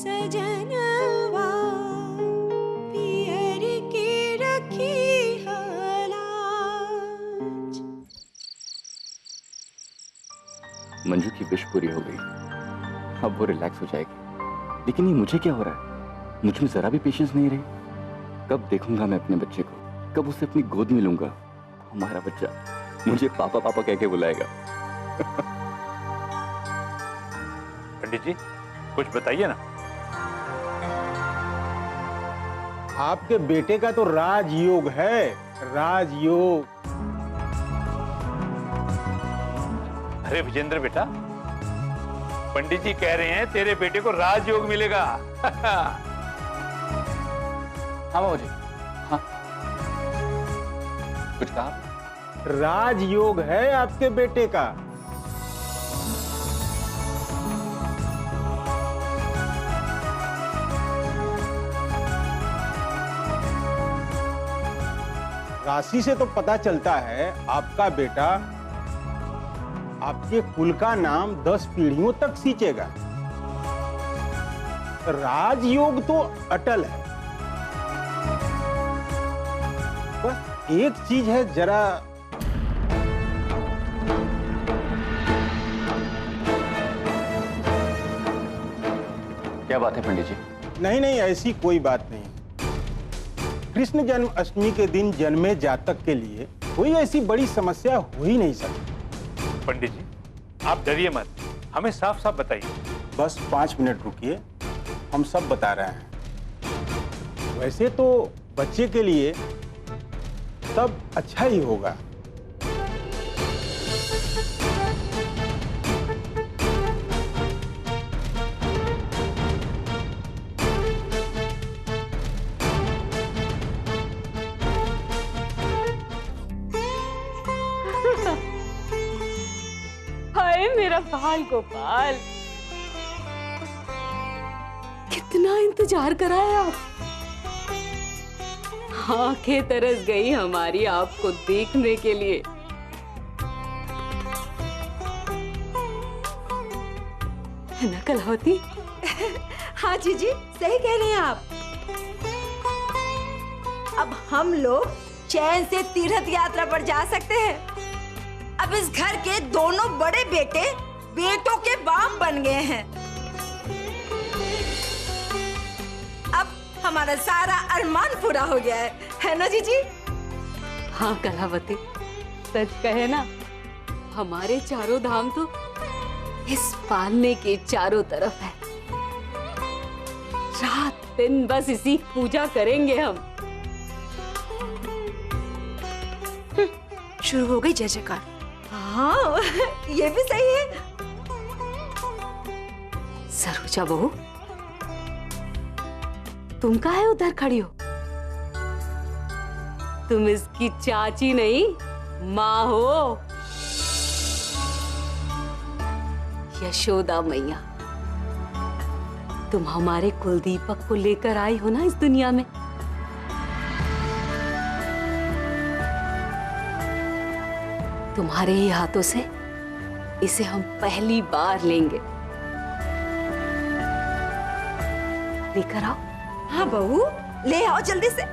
सजनवा पियर के रखी हालाज। मंजू की विश पूरी हो गई, अब वो रिलैक्स हो जाएगी। लेकिन ये मुझे क्या हो रहा है? मुझ में जरा भी पेशेंस नहीं रही। कब देखूंगा मैं अपने बच्चे को, कब उसे अपनी गोद में लूंगा? हमारा बच्चा मुझे पापा पापा कह के बुलाएगा। पंडित जी कुछ बताइए ना। आपके बेटे का तो राजयोग है, राजयोग। अरे विजेंद्र बेटा, पंडित जी कह रहे हैं तेरे बेटे को राजयोग मिलेगा। हाँ बाबूजी, हाँ कुछ कहा? राजयोग है आपके बेटे का। राशि से तो पता चलता है आपका बेटा आपके कुल का नाम 10 पीढ़ियों तक सींचेगा। राजयोग तो अटल है। बस एक चीज है, जरा क्या बात है पंडित जी? नहीं नहीं, ऐसी कोई बात नहीं। कृष्ण जन्माष्टमी के दिन जन्मे जातक के लिए कोई ऐसी बड़ी समस्या हो ही नहीं सकती। पंडित जी आप डरिए मत, हमें साफ साफ बताइए। बस 5 मिनट रुकिए, हम सब बता रहे हैं। वैसे तो बच्चे के लिए सब अच्छा ही होगा। हाय मेरा बाल गोपाल, कितना इंतजार करा है आप। आंखें तरस गई हमारी आपको देखने के लिए। है ना कलावती? हाँ जीजी सही कह रहे हैं आप। अब हम लोग चैन से तीर्थ यात्रा पर जा सकते हैं। अब इस घर के दोनों बड़े बेटे बेटों के बाप बन गए हैं। अब हमारा सारा अरमान पूरा हो गया है ना जीजी? हाँ कलावती, सच कहे ना, हमारे चारों धाम तो इस पालने के चारों तरफ है। रात दिन बस इसी पूजा करेंगे हम। शुरू हो गई जय जयकार। हाँ ये भी सही है। सरोजा बहू, तुम कहाँ है उधर खड़ी हो? तुम इसकी चाची नहीं माँ हो, यशोदा मैया। तुम हमारे कुलदीपक को लेकर आई हो ना इस दुनिया में। तुम्हारे ही हाथों से इसे हम पहली बार लेंगे। लेकर आओ। हाँ बहू ले आओ जल्दी से।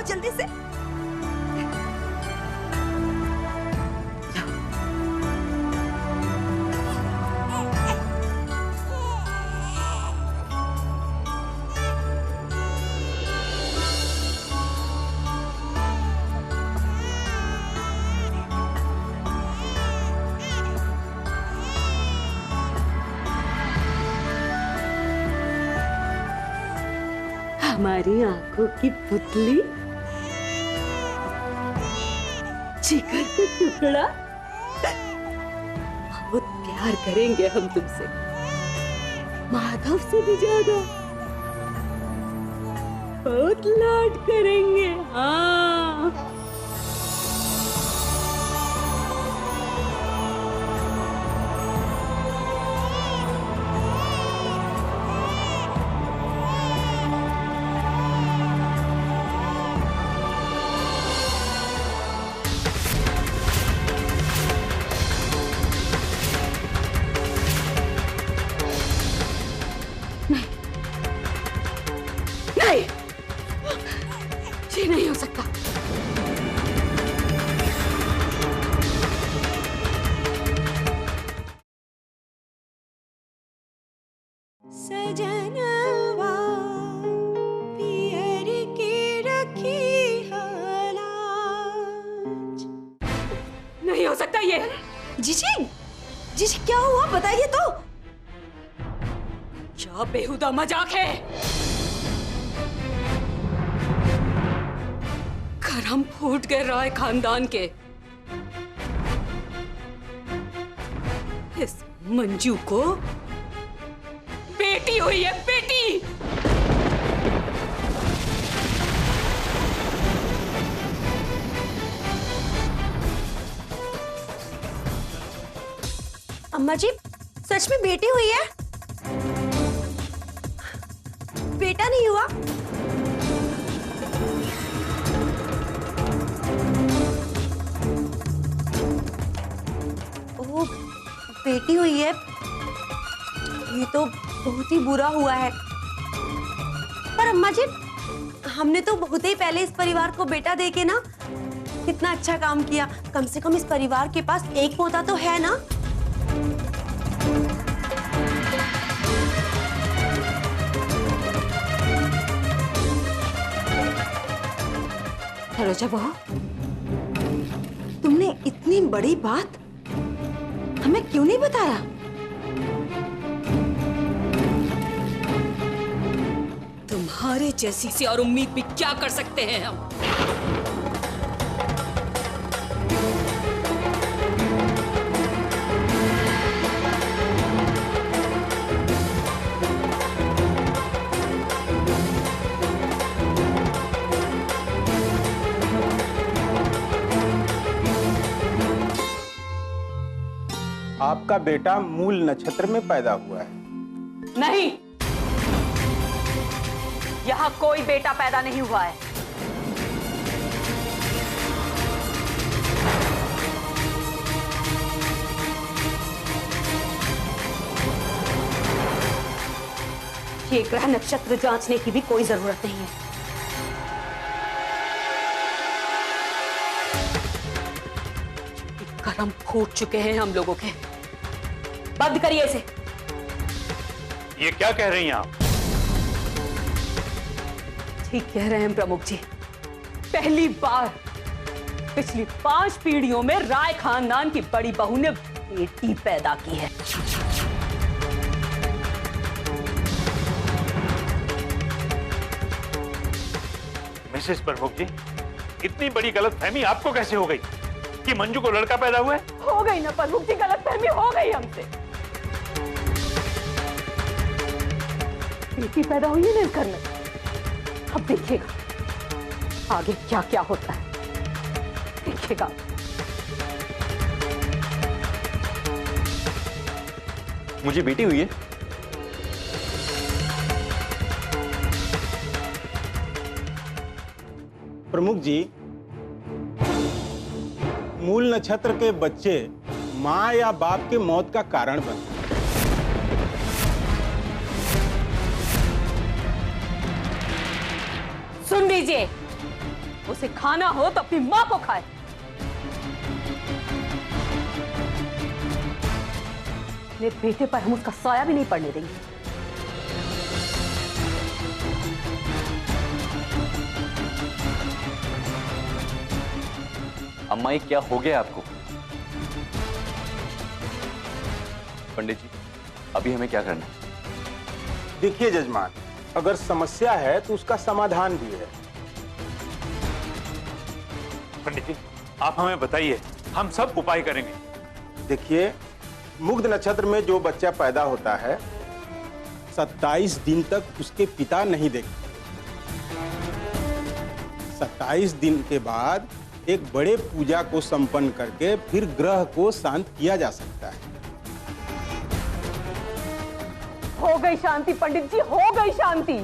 जल्दी से। हमारी आंखों की पुतली जिगर का टुकड़ा, बहुत प्यार करेंगे हम तुमसे, माधव से भी ज्यादा बहुत लाड करेंगे। हाँ, नहीं, ये नहीं हो सकता। सजनवा पियर के रखी हालाज। नहीं हो सकता ये। जीजी, जीजी क्या हुआ बताइए तो। क्या बेहुदा मजाक है। करम फूट गए राय खानदान के। इस मंजू को बेटी हुई है, बेटी। अम्मा जी सच में बेटी हुई है? बेटा नहीं हुआ? ओ, बेटी हुई है। ये तो बहुत ही बुरा हुआ है। पर अम्मा जी हमने तो बहुत ही पहले इस परिवार को बेटा देके ना कितना अच्छा काम किया। कम से कम इस परिवार के पास एक पोता तो है ना। सरोजा बहू, तुमने इतनी बड़ी बात हमें क्यों नहीं बताया? तुम्हारे जैसी से और उम्मीद भी क्या कर सकते हैं हम। आपका बेटा मूल नक्षत्र में पैदा हुआ है। नहीं, यहाँ कोई बेटा पैदा नहीं हुआ है। ये ग्रह नक्षत्र जांचने की भी कोई जरूरत नहीं है। करम फूट चुके हैं हम लोगों के। बंद करिए इसे। ये क्या कह रही हैं आप? ठीक कह रहे हैं प्रमुख जी। पहली बार पिछली 5 पीढ़ियों में राय खानदान की बड़ी बहू ने बेटी पैदा की है। मिसेस प्रमुख जी, इतनी बड़ी गलतफहमी आपको कैसे हो गई कि मंजू को लड़का पैदा हुआ है? हो गई ना प्रमुख जी, गलतफहमी हो गई हमसे। बेटी पैदा हुई है ना इस घर में। अब देखिएगा आगे क्या क्या होता है, देखिएगा। मुझे बेटी हुई है? प्रमुख जी, मूल नक्षत्र के बच्चे मां या बाप के मौत का कारण बनते हैं। सुन लीजिए, उसे खाना हो तो अपनी मां को खाए। मेरे बेटे पर हम उसका साया भी नहीं पड़ने देंगे। अम्मा ये क्या हो गया आपको? पंडित जी अभी हमें क्या करना है? देखिए जजमान, अगर समस्या है तो उसका समाधान भी है। पंडित जी, आप हमें बताइए, हम सब उपाय करेंगे। देखिए, मुग्ध नक्षत्र में जो बच्चा पैदा होता है 27 दिन तक उसके पिता नहीं देखते। 27 दिन के बाद एक बड़े पूजा को संपन्न करके फिर ग्रह को शांत किया जा सकता है। हो गई शांति पंडित जी, हो गई शांति।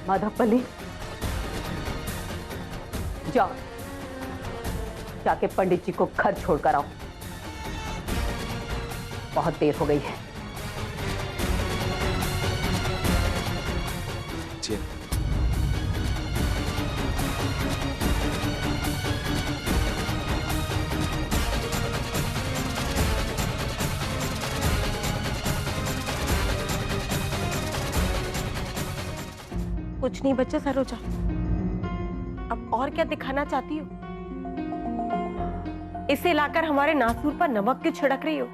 माधवपल्ली, जाओ, जाके पंडित जी को घर छोड़कर आओ, बहुत देर हो गई है। जी। कुछ नहीं बच्चा सरोजा, अब और क्या दिखाना चाहती हो? इसे लाकर हमारे नासूर पर नमक क्यों छिड़क रही हो?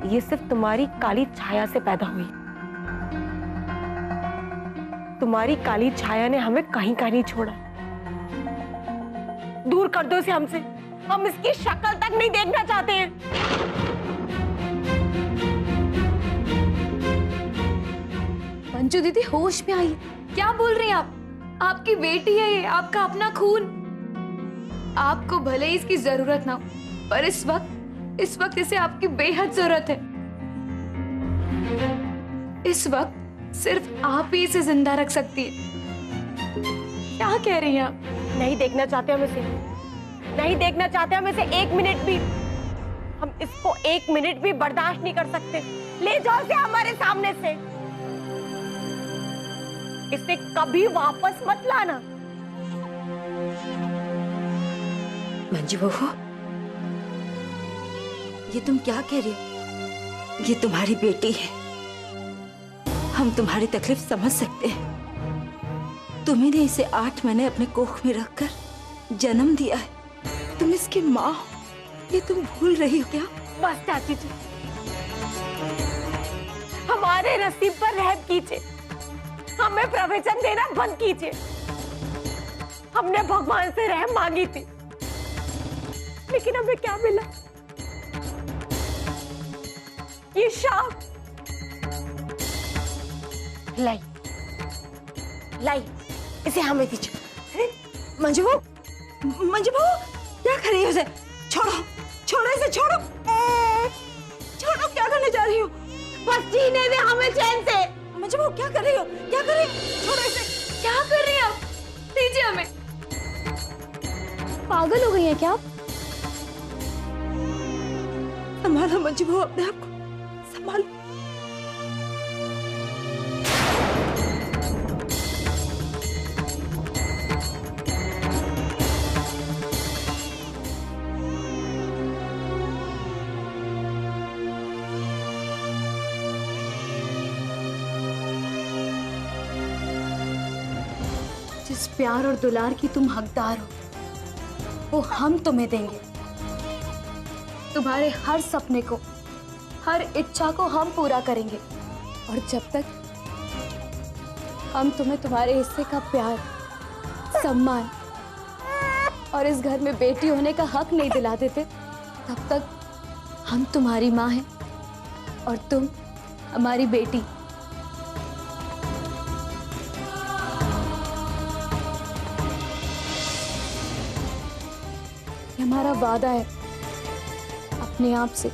ये सिर्फ तुम्हारी काली छाया से पैदा हुई। तुम्हारी काली छाया ने हमें कहीं का नहीं छोड़ा। दूर कर दो इसे हमसे, हम इसकी शक्ल तक नहीं देखना चाहते हैं। मंजू दीदी होश में आइए, क्या बोल रही हैं आप? आपकी बेटी है ये, आपका अपना खून। आपको भले ही इसकी जरूरत ना हो, पर इस वक्त इसे आपकी बेहद जरूरत है। इस वक्त सिर्फ आप ही इसे जिंदा रख सकती है। क्या कह रही हैं आप? नहीं देखना चाहते हम इसे, नहीं देखना चाहते हम इसे एक मिनट भी। हम इसको एक मिनट भी बर्दाश्त नहीं कर सकते। ले जाओ इसे हमारे सामने से। इसे कभी वापस मत लाना। मंजू बहू, ये तुम क्या कह रही हो? ये तुम्हारी बेटी है, हम तुम्हारी तकलीफ समझ सकते हैं। तुम्हें ने इसे 8 महीने अपने कोख में रखकर जन्म दिया है। तुम इसकी माँ हो, ये तुम भूल रही हो क्या? बस चाची जी, हमारे नसीब पर रहम कीजिए, हमें प्रवचन देना बंद कीजिए। हमने भगवान से रहम मांगी थी, लेकिन हमें क्या मिला? ये शाप। लाई, लाई, इसे हमें दीजिए। मंजू बहू, क्या कर रही हो? इसे छोड़ो, छोड़ो इसे, छोड़ो, छोड़ो। क्या करने जा रही हो? बस जीने दे हमें चैन से। मंजू बहू, क्या कर रही हो? क्या कर रही हो? छोड़ो इसे। क्या कर रही हैं आप? दीजिए हमें। पागल हो गई हैं क्या आप? संभालो मंजू बहू, अपने आप को संभालो। जिस प्यार और दुलार की तुम हकदार हो, वो हम तुम्हें देंगे। तुम्हारे हर सपने को, हर इच्छा को हम पूरा करेंगे। और जब तक हम तुम्हें तुम्हारे हिस्से का प्यार, सम्मान और इस घर में बेटी होने का हक नहीं दिला देते, तब तक हम तुम्हारी माँ हैं और तुम हमारी बेटी। ये हमारा वादा है अपने आप से।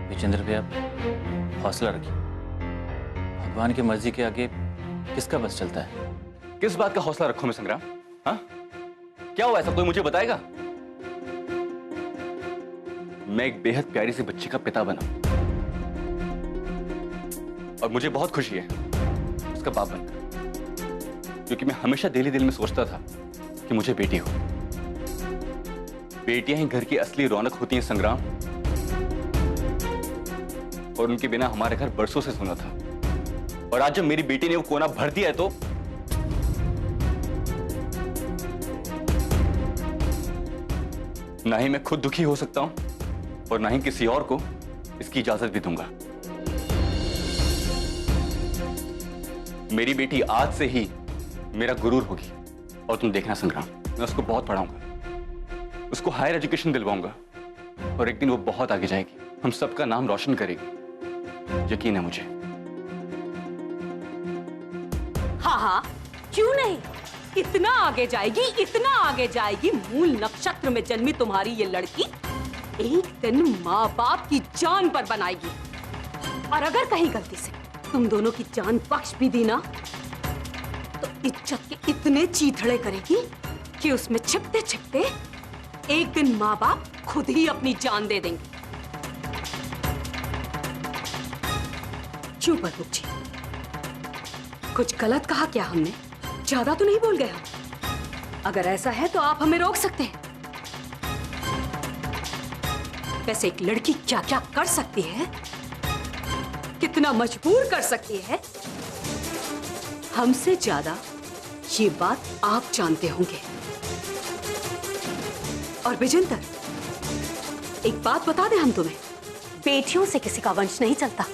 विजेंद्र भैया, हौसला रखिए। भगवान की मर्जी के आगे किसका बस चलता है? किस बात का हौसला रखूं मैं संग्राम? हाँ, क्या हुआ ऐसा, कोई मुझे बताएगा? मैं एक बेहद प्यारी सी बच्ची का पिता बना और मुझे बहुत खुशी है उसका बाप बनकर, क्योंकि मैं हमेशा दिल ही दिल में सोचता था कि मुझे बेटी हो। बेटियां ही घर की असली रौनक होती हैं संग्राम, और उनके बिना हमारे घर बरसों से सुना था। और आज जब मेरी बेटी ने वो कोना भर दिया है तो ना ही मैं खुद दुखी हो सकता हूं और ना ही किसी और को इसकी इजाजत भी दूंगा। मेरी बेटी आज से ही मेरा गुरूर होगी, और तुम देखना संग्राम, मैं उसको बहुत पढ़ाऊंगा, उसको हायर एजुकेशन दिलवाऊंगा, और एक दिन वो बहुत आगे जाएगी, हम सबका नाम रोशन करेगी, यकीन है मुझे। हाँ हाँ, क्यों नहीं, इतना आगे जाएगी, इतना आगे जाएगी। मूल नक्षत्र में जन्मी तुम्हारी ये लड़की एक दिन माँ बाप की जान पर बनाएगी, और अगर कहीं गलती से तुम दोनों की जान बख्श भी दी ना, तो इज्जत के इतने चीथड़े करेगी कि उसमें छिपते छिपते एक दिन माँ बाप खुद ही अपनी जान दे देंगे। क्यों प्रभु जी, कुछ गलत कहा क्या हमने? ज्यादा तो नहीं बोल गए हम? अगर ऐसा है तो आप हमें रोक सकते हैं। वैसे एक लड़की क्या क्या कर सकती है, कितना मजबूर कर सकती है, हमसे ज्यादा ये बात आप जानते होंगे। और विजेंद्र, एक बात बता दें हम तुम्हें, बेटियों से किसी का वंश नहीं चलता,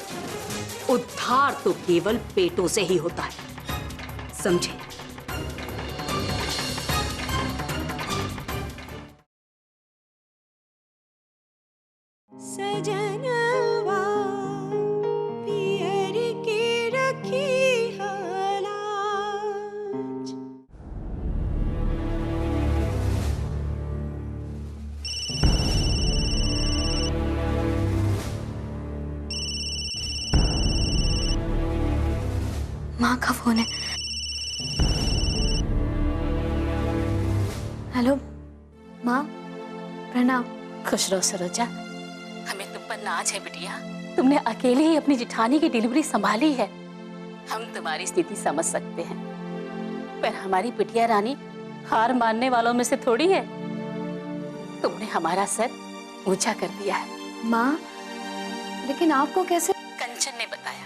उद्धार तो केवल बेटों से ही होता है, समझे? सजनवा पियर के रखी हालाज। माँ का फोन है। हेलो माँ, प्रणाम। खुश रहो सरोजा, हमें तुम पर नाज है बिटिया। तुमने अकेले ही अपनी जिठानी की डिलीवरी संभाली है। हम तुम्हारी स्थिति समझ सकते हैं, पर हमारी बिटिया रानी हार मानने वालों में से थोड़ी है। तुमने हमारा सर ऊंचा कर दिया है। माँ, लेकिन आपको कैसे? कंचन ने बताया।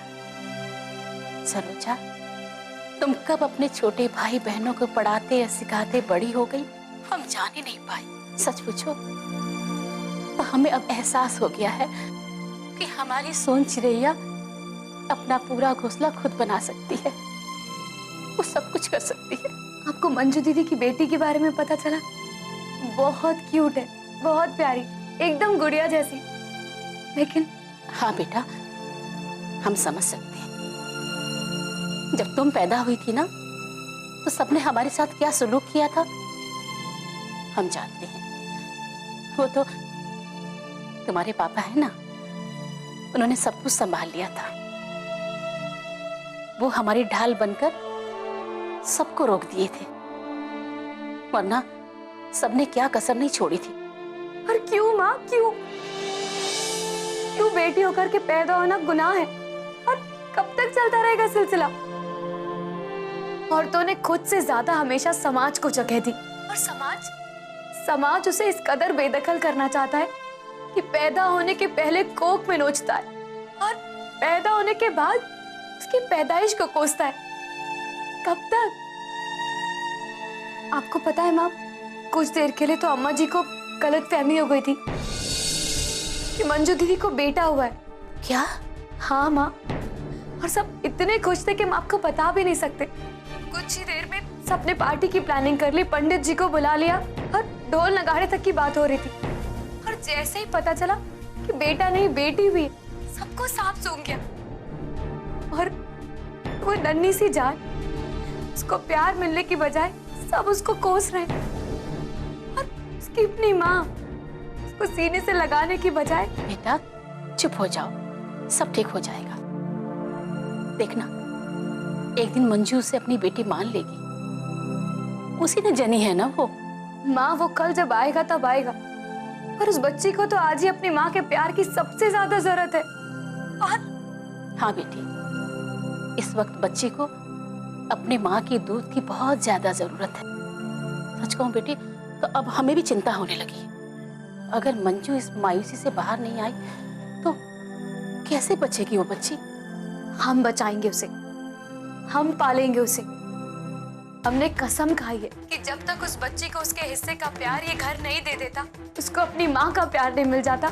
सरोजा, तुम कब अपने छोटे भाई बहनों को पढ़ाते या सिखाते बड़ी हो गई, हम जान ही नहीं पाए। सच पूछो तो हमें अब एहसास हो गया है कि हमारी सोन चिड़ैया अपना पूरा घोंसला खुद बना सकती है, वो सब कुछ कर सकती है। आपको मंजू दीदी की बेटी के बारे में पता चला? बहुत क्यूट है, बहुत प्यारी, एकदम गुड़िया जैसी। लेकिन हाँ बेटा, हम समझ सकते हैं। जब तुम पैदा हुई थी ना, तो सबने हमारे साथ क्या सलूक किया था हम जानते हैं। वो तो तुम्हारे पापा है ना, उन्होंने सब कुछ संभाल लिया था। वो हमारी ढाल बनकर सबको रोक दिए थे, वरना सबने क्या कसर नहीं छोड़ी थी। पर क्यों माँ, क्यों क्यों बेटी होकर के पैदा होना गुनाह है? और कब तक चलता रहेगा सिलसिला? औरतों ने खुद से ज्यादा हमेशा समाज को जगह दी, और समाज उसे इस कदर बेदखल करना चाहता है कि पैदा होने के पहले कोख में नोचता है, और पैदा होने के बाद उसकी पैदाइश को कोसता है। कब तक? आपको पता है माँ, कुछ देर के लिए तो अम्मा जी को गलतफहमी हो गई थी कि मंजू दीदी को बेटा हुआ है। क्या? हाँ माँ, और सब इतने खुश थे कि हम आपको बता भी नहीं सकते। कुछ ही देर में सबने पार्टी की प्लानिंग कर ली, पंडित जी को बुला लिया, और ढोल नगाड़े तक की बात हो रही थी। और जैसे ही पता चला कि बेटा नहीं बेटी हुई, सबको सांप सूंघ गया। और वो नन्ही सी जान, उसको प्यार मिलने की बजाय सब उसको कोस रहे हैं। और उसकी अपनी माँ उसको सीने से लगाने की बजाय। बेटा चुप हो जाओ, सब ठीक हो जाएगा। देखना, एक दिन मंजू उसे अपनी बेटी मान लेगी, उसी ने जनी है ना वो। माँ, वो कल जब आएगा तब आएगा, पर उस बच्ची को तो आज ही अपनी माँ के प्यार की सबसे ज्यादा जरूरत है। और हाँ बेटी, इस वक्त बच्ची को अपनी माँ की दूध की बहुत ज्यादा जरूरत है, सच कहूं बेटी, तो अब हमें भी चिंता होने लगी। अगर मंजू इस मायूसी से बाहर नहीं आई तो कैसे बचेगी वो बच्ची? हम बचाएंगे उसे, हम पालेंगे उसे। हमने कसम खाई है कि जब तक उस बच्ची को उसके हिस्से का प्यार ये घर नहीं दे देता, उसको अपनी माँ का प्यार नहीं मिल जाता,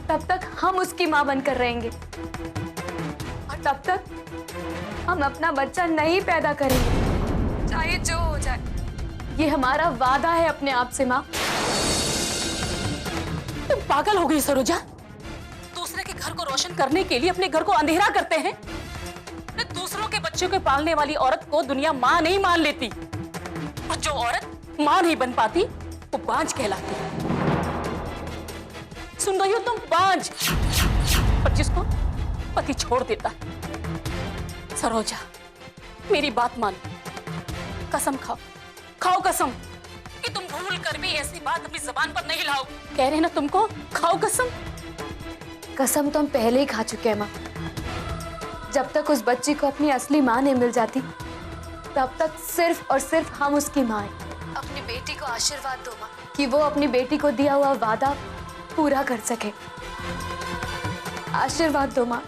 तब तक हम उसकी माँ बनकर रहेंगे और तब तक हम अपना बच्चा नहीं पैदा करेंगे, चाहे जो हो जाए। ये हमारा वादा है अपने आप से माँ। तुम पागल हो गई सरोजा? दूसरे के घर को रोशन करने के लिए अपने घर को अंधेरा करते हैं। दूसरों के बच्चों को पालने वाली औरत को दुनिया माँ नहीं मान लेती, और जो औरत माँ नहीं बन पाती वो बांझ कहलाती है। सुन रही हो तुम? बांझ, और जिसको पति छोड़ देता है। सरोजा, मेरी बात मान, कसम खाओ, खाओ कसम कि तुम भूल कर भी ऐसी बात अपनी जबान पर नहीं लाओ। कह रहे ना तुमको, खाओ कसम। कसम तो हम पहले ही खा चुके हैं माँ। जब तक उस बच्ची को अपनी असली माँ नहीं मिल जाती, तब तक सिर्फ और सिर्फ हम उसकी माँ हैं। अपनी बेटी को आशीर्वाद दो माँ कि वो अपनी बेटी को दिया हुआ वादा पूरा कर सके। आशीर्वाद दो माँ।